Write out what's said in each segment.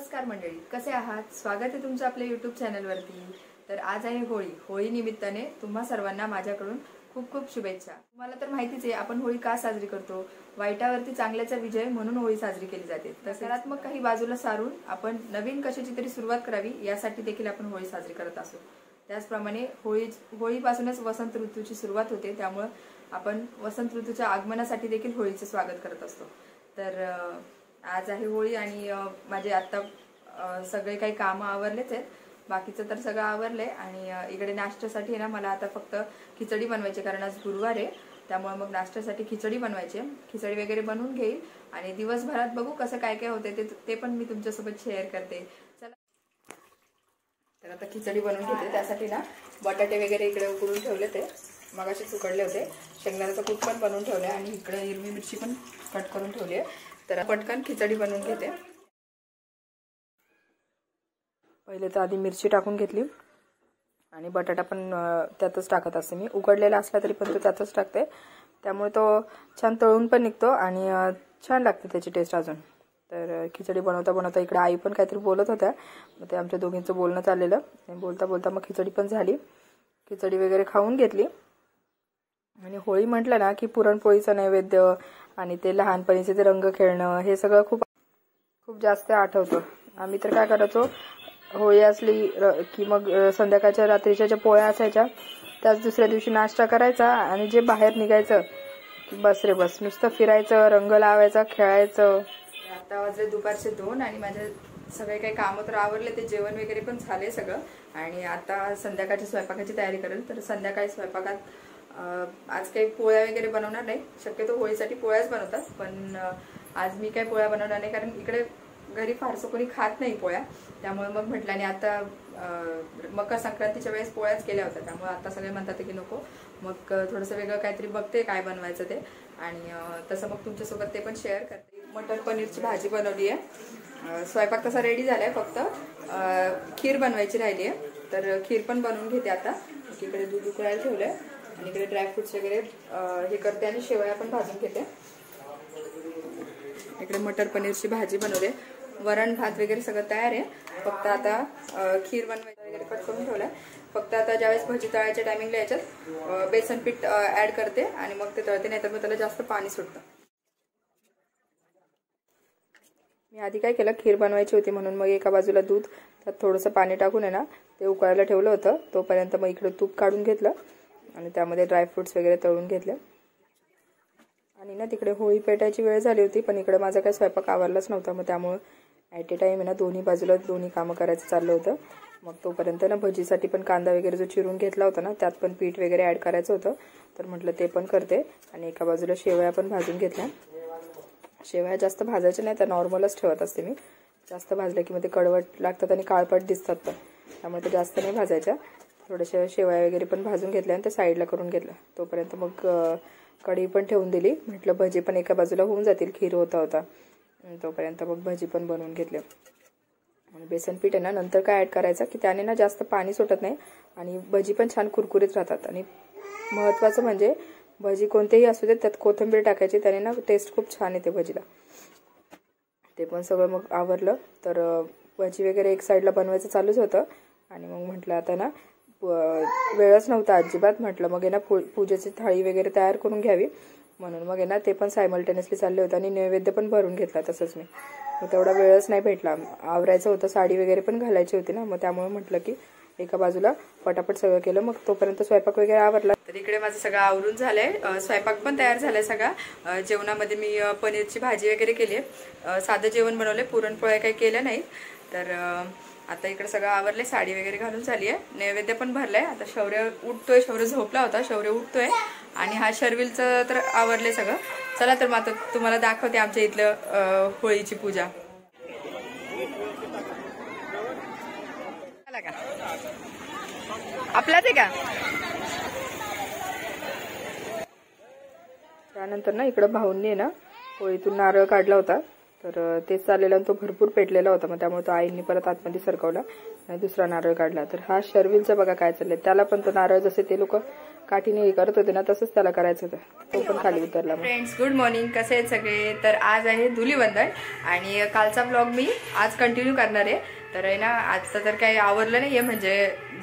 नमस्कार मंडळी, कसे आहात? स्वागत आहे तुमचं आपल्या YouTube चॅनलवरती। तर आज आहे होळी निमित्ताने तुम्हा सर्वांना माझ्याकडून खूप खूप शुभेच्छा। तुम्हाला तर माहितीच आहे आपण होळी का साजरी करतो। वाईटावरती चांगल्याचा विजय म्हणून होळी साजरी केली जाते। सकारात्मक काही बाजूला सारून आपण नवीन कशाची तरी सुरुवात करावी यासाठी देखील आपण होळी साजरी करत असतो। त्याचप्रमाणे होळीपासूनच वसंत ऋतूची सुरुवात होते, त्यामुळे आपण वसंत ऋतूच्या आगमनासाठी देखील होळीचे स्वागत करत असतो। तर आज आहे होळी आणि माझे आता सगळे काही काम आवरलेच आहेत। बाकीचं तर सगळं आवरलंय आणि इकडे नाश्त्यासाठी ना मला आता फक्त खिचडी बनवायची, कारण आज गुरुवार आहे, त्यामुळे मग नाश्त्यासाठी खिचडी बनवायची। खिचडी वगैरे बनवून घेईल आणि दिवसभरात बघू कसं काय काय होते ते पण मी तुमच्यासोबत शेअर करते। चला तर आता खिचडी बनवून घेते। त्यासाठी ना बटाटे वगैरे इकडे उकडून ठेवले, ते मगाशीच उकडले होते। शेंगदाण्याचा कूट पण बनवून ठेवले आणि इकडे हिरवी मिरची पण कट करून ठेवली आहे। तर पटकन खिचडी बनवून घेते। पहिले तर आधी मिरची टाकून घेतली आणि बटाटा पण त्यातच टाकत असते मी। उकडलेला असला तरी पण तो त्यातच टाकते, त्यामुळे तो छान तळून पण निघतो आणि छान लागते त्याची टेस्ट अजून। तर खिचडी बनवता बनवता इकडे आई पण काहीतरी बोलत होत्या, मग ते आमच्या दोघींचं बोलणं चाललेलं आणि बोलता बोलता मग खिचडी पण झाली। खिचडी वगैरे खाऊन घेतली आणि होळी म्हटलं ना की पुरणपोळीचं नैवेद्य आणि ते लहानपणीचे ते रंग खेळणं हे सगळं खूप जास्त आठवतं। आम्ही तर काय करायचो, होळी असली की मग संध्याकाळच्या रात्रीच्या ज्या पोळ्या असायच्या त्याच दुसऱ्या दिवशी नाश्ता करायचा आणि जे बाहेर निघायचं की बस रे बस, नुसतं फिरायचं, रंग लावायचा, खेळायचं। आता वाजले दुपारचे 2 आणि माझे सगळे काही कामं तर आवरले, ते जेवण वगैरे पण झाले सगळं आणि आता संध्याकाळच्या स्वयंपाकाची तयारी करेल। तर संध्याकाळी स्वयंपाकात आज काही पोळ्या वगैरे बनवणार नाही, शक्यतो होळीसाठी पोळ्याच बनवतात, पण आज मी काही पोळ्या बनवणार नाही, कारण इकडे घरी फारसं कोणी खात नाही पोळ्या, त्यामुळे मग म्हटलं। आणि आता मकर संक्रांतीच्या वेळेस पोळ्याच केल्या होत्या, त्यामुळे आता सगळे म्हणतात की नको, मग थोडंसं वेगळं काहीतरी बघते काय बनवायचं ते, आणि तसं मग तुमच्यासोबत ते पण शेअर करते। मटर पनीरची भाजी बनवली आहे। स्वयंपाक तसा रेडी झालाय, फक्त खीर बनवायची राहिली आहे। तर खीर पण बनवून घेते आता। इकडे दूध उकळायला ठेवलंय आणि इकडे ड्रायफ्रुट्स वगैरे हे करते आणि शेवया पण भाजून घेते। इकडे मटर पनीरची भाजी बनवली, वरण भात वगैरे सगळं तयार आहे, फक्त आता खीर बनवायचं वगैरे कट करून ठेवलंय। फक्त आता ज्यावेळेस भजी तळायच्या टायमिंगला याच्यात बेसन पीठ ऍड करते आणि मग ते तळते, नाहीतर मग त्याला जास्त पाणी सुटतं। मी आधी काय केलं, खीर बनवायची होती म्हणून मग एका बाजूला दूध त्यात थोडंसं पाणी टाकून आहे ना ते उकळायला ठेवलं होतं। तोपर्यंत मग इकडे तूप काढून घेतलं आणि त्यामध्ये ड्रायफ्रुट्स वगैरे तळून घेतले आणि ना तिकडे होळी पेटायची वेळ झाली होती, पण इकडे माझा काही स्वयंपाक आवरलाच नव्हता, मग त्यामुळे ॲट ए टाइम आहे ना दोन्ही बाजूला दोन्ही कामं करायचं चाललं होतं। मग तोपर्यंत ना भजीसाठी पण कांदा वगैरे जो चिरून घेतला होता ना त्यात पण पीठ वगैरे ॲड करायचं होतं, तर म्हटलं ते पण करते आणि एका बाजूला शेवया पण भाजून घेतल्या। शेवया जास्त भाजायच्या नाही, तर नॉर्मलच ठेवत असते मी, जास्त भाजल्या की मग ते कडवट लागतात आणि काळपट दिसतात पण, त्यामुळे ते जास्त नाही भाजायच्या। थोड्याशा शेवया वगैरे पण भाजून घेतल्या आणि ते साईडला करून घेतलं। तोपर्यंत मग कढई पण ठेवून दिली, म्हटलं भजी पण एका बाजूला होऊन जातील, खीर होता तोपर्यंत मग भजी पण बनवून घेतले। आणि बेसन पीठ आहे ना नंतर काय ॲड करायचं की त्याने ना जास्त पाणी सुटत नाही आणि भजी पण छान कुरकुरीत राहतात। आणि महत्त्वाचं म्हणजे भजी कोणतेही असू दे त्यात कोथिंबीर टाकायची, त्याने ना टेस्ट खूप छान येते भजीला। ते पण सगळं मग आवरलं, तर भजी वगैरे एक साईडला बनवायचं चालूच होतं आणि मग म्हटलं आता ना वेळच नव्हता अजिबात, म्हटलं मग आहे ना पूजेची थाळी वगैरे तयार करून घ्यावी, म्हणून मग आहे ना ते पण सायमल्टेनियसली चालले होते आणि नैवेद्य पण भरून घेतला तसंच मी। मग तेवढा वेळच नाही भेटला, आवरायचं होतं, साडी वगैरे पण घालायची होती ना, मग त्यामुळे म्हटलं की एका बाजूला पटापट सगळं केलं, मग तोपर्यंत स्वयंपाक वगैरे आवरला। तर इकडे माझं सगळं आवरून झालंय, स्वयंपाक पण तयार झालाय सगळा। जेवणामध्ये मी पनीरची भाजी वगैरे केली आहे, साधं जेवण बनवलंय, पुरणपोळ्या काही केल्या नाहीत। तर आता इकडे सगळं आवरले, साडी वगैरे घालून झाली आहे, नैवेद्य पण भरलाय। आता शौर्य उठतोय, शौर्य झोपला होता, शौर्य उठतोय आणि हा शर्विलचं तर आवरले सगळं। चला तर मग आता तुम्हाला दाखवते आमच्या इथलं होळीची पूजा। आपलाच आहे का? त्यानंतर ना इकडं भाऊंनी ना होळीतून नारळ काढला होता, तर तेच चाललेलं आणि तो भरपूर पेटलेला होता, मग त्यामुळे तो आईंनी परत आतमध्ये सरकवला आणि दुसरा नारळ काढला. तर हा शर्विलचा बघा काय चाललंय, त्याला पण तो नारळ जसे ते लोक काठीने हे करत होते ना तसंच त्याला करायचं होतं, तो पण खाली उतरला. फ्रेंड्स गुड मॉर्निंग, कसे आहेत सगळे. तर आज आहे धुलीवंदन आणि कालचा ब्लॉग मी आज कंटिन्यू करणार आहे. तर आहे ना आजचं तर काही आवरलं नाहीये, म्हणजे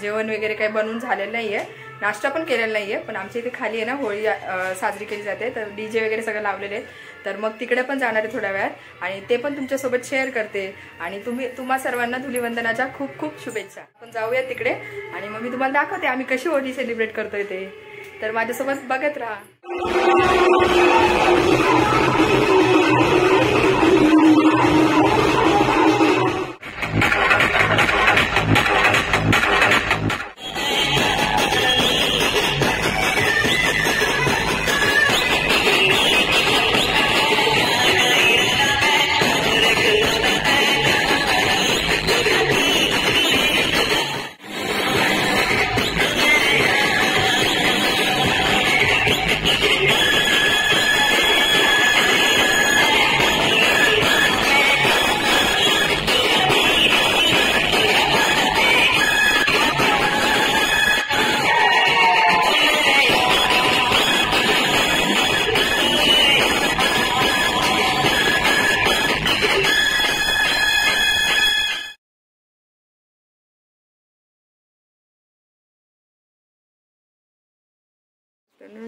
जेवण वगैरे काही बनवून झालेलं नाहीये, नाश्ता पण केलेला नाहीये. पण आमच्या इथे खाली आहे ना होळी साजरी केली जाते, तर डीजे वगैरे सगळं लावलेले आहेत. तर मग तिकडे पण जाणार आहे थोड्या वेळात आणि ते पण तुमच्यासोबत शेअर करते. आणि तुम्हा सर्वांना धुलीवंदनाच्या खूप खूप शुभेच्छा. आपण जाऊया तिकडे आणि मग मी तुम्हाला दाखवते आम्ही कशी होळी सेलिब्रेट करतोय ते. तर माझ्यासोबत बघत राहा.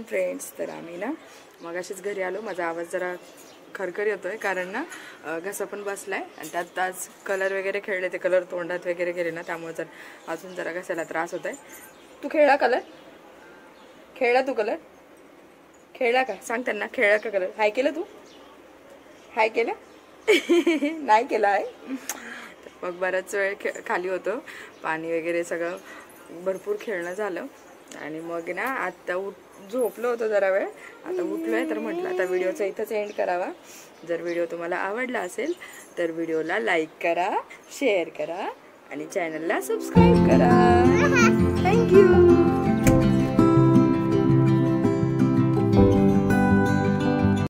फ्रेंड्स तर आम्ही ना मग अशीच घरी आलो. माझा आवाज जरा खरखर येतोय कारण ना घसा पण बसलाय आणि त्यात आज कलर वगैरे खेळले, ते कलर तोंडात वगैरे गेले ना, त्यामुळे जर अजून जरा घशाला त्रास होत आहे. तू खेळला कलर? खेळला तू कलर? खेळला का सांग त्यांना, खेळला का कलर? हाय केलं तू? हाय केलं? नाही केलं आहे. मग बराच वेळ खाली होतो, पाणी वगैरे सगळं भरपूर खेळणं झालं आणि मग ना आता झोपलो होतो जरा वेळ, आता उठलोय. तर म्हटलं आता व्हिडिओचा इथंच एंड करावा. जर व्हिडिओ तुम्हाला आवडला असेल तर व्हिडिओला लाईक करा, शेअर करा आणि चॅनलला सबस्क्राईब करा. थँक्यू.